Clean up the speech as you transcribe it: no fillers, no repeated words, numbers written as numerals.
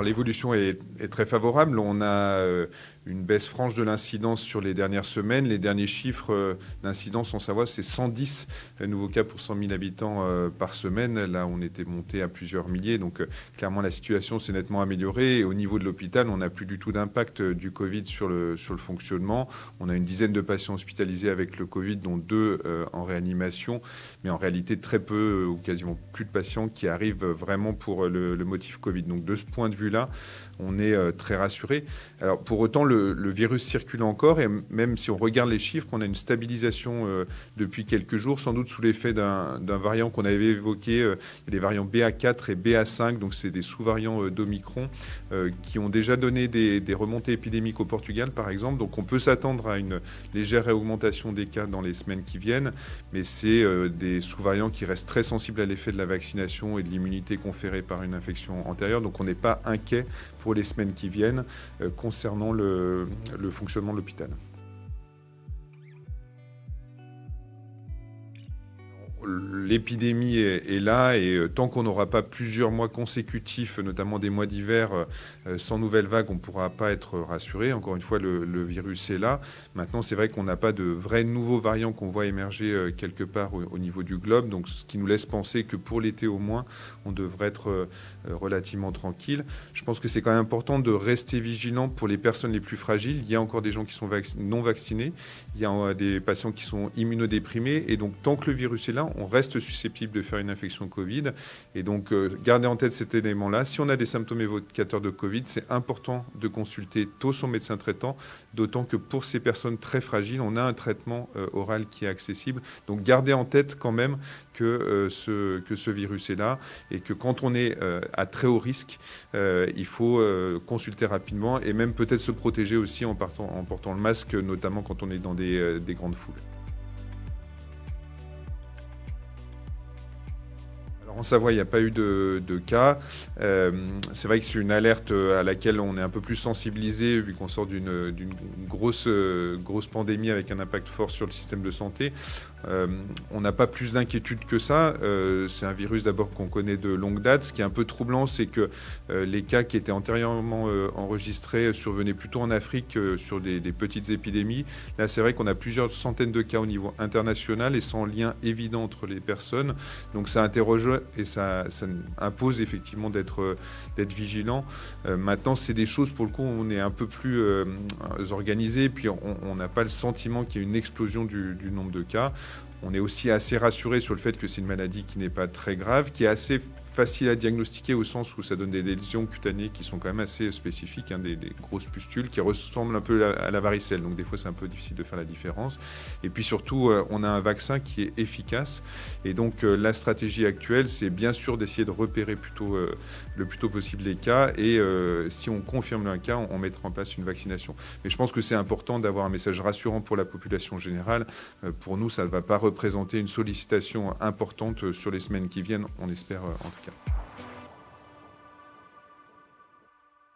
Alors l'évolution est très favorable. On a une baisse franche de l'incidence sur les dernières semaines. Les derniers chiffres d'incidence en Savoie, c'est 110 nouveaux cas pour 100 000 habitants par semaine. Là, on était monté à plusieurs milliers. Donc clairement, la situation s'est nettement améliorée. Et au niveau de l'hôpital, on n'a plus du tout d'impact du Covid sur le fonctionnement. On a une dizaine de patients hospitalisés avec le Covid, dont 2 en réanimation. Mais en réalité, très peu ou quasiment plus de patients qui arrivent vraiment pour le motif Covid. Donc de ce point de vue-là, on est très rassuré. Alors pour autant, le virus circule encore et même si on regarde les chiffres, on a une stabilisation depuis quelques jours, sans doute sous l'effet d'un variant qu'on avait évoqué. Il y a les variants BA4 et BA5, donc c'est des sous-variants d'Omicron qui ont déjà donné des remontées épidémiques au Portugal, par exemple. Donc on peut s'attendre à une légère augmentation des cas dans les semaines qui viennent, mais c'est des sous-variants qui restent très sensibles à l'effet de la vaccination et de l'immunité conférée par une infection antérieure. Donc on n'est pas inquiet pour les semaines qui viennent concernant le fonctionnement de l'hôpital. L'épidémie est là et tant qu'on n'aura pas plusieurs mois consécutifs, notamment des mois d'hiver, sans nouvelle vague, on ne pourra pas être rassuré. Encore une fois, le virus est là. Maintenant, c'est vrai qu'on n'a pas de vrais nouveaux variants qu'on voit émerger quelque part au niveau du globe. Donc, ce qui nous laisse penser que pour l'été au moins, on devrait être relativement tranquille. Je pense que c'est quand même important de rester vigilant pour les personnes les plus fragiles. Il y a encore des gens qui sont non vaccinés. Il y a des patients qui sont immunodéprimés. Et donc, tant que le virus est là, on reste susceptible de faire une infection Covid. Et donc, gardez en tête cet élément-là. Si on a des symptômes évocateurs de Covid, c'est important de consulter tôt son médecin traitant, d'autant que pour ces personnes très fragiles, on a un traitement oral qui est accessible. Donc, gardez en tête quand même que ce virus est là et que quand on est à très haut risque, il faut consulter rapidement et même peut-être se protéger aussi en portant le masque, notamment quand on est dans des grandes foules. En Savoie, il n'y a pas eu de cas. C'est vrai que c'est une alerte à laquelle on est un peu plus sensibilisé vu qu'on sort d'une grosse pandémie avec un impact fort sur le système de santé. On n'a pas plus d'inquiétude que ça. C'est un virus d'abord qu'on connaît de longue date. Ce qui est un peu troublant, c'est que les cas qui étaient antérieurement enregistrés survenaient plutôt en Afrique sur des petites épidémies. Là, c'est vrai qu'on a plusieurs centaines de cas au niveau international et sans lien évident entre les personnes. Donc ça interroge et ça impose effectivement d'être vigilant. Maintenant, c'est des choses pour le coup, on est un peu plus organisé, puis on n'a pas le sentiment qu'il y ait une explosion du nombre de cas. On est aussi assez rassuré sur le fait que c'est une maladie qui n'est pas très grave, qui est assez facile à diagnostiquer au sens où ça donne des lésions cutanées qui sont quand même assez spécifiques, des grosses pustules qui ressemblent un peu à la varicelle. Donc des fois, c'est un peu difficile de faire la différence. Et puis surtout, on a un vaccin qui est efficace. Et donc la stratégie actuelle, c'est bien sûr d'essayer de repérer le plus tôt possible les cas. Et si on confirme un cas, on mettra en place une vaccination. Mais je pense que c'est important d'avoir un message rassurant pour la population générale. Pour nous, ça ne va pas représenter une sollicitation importante sur les semaines qui viennent, on espère en tout cas.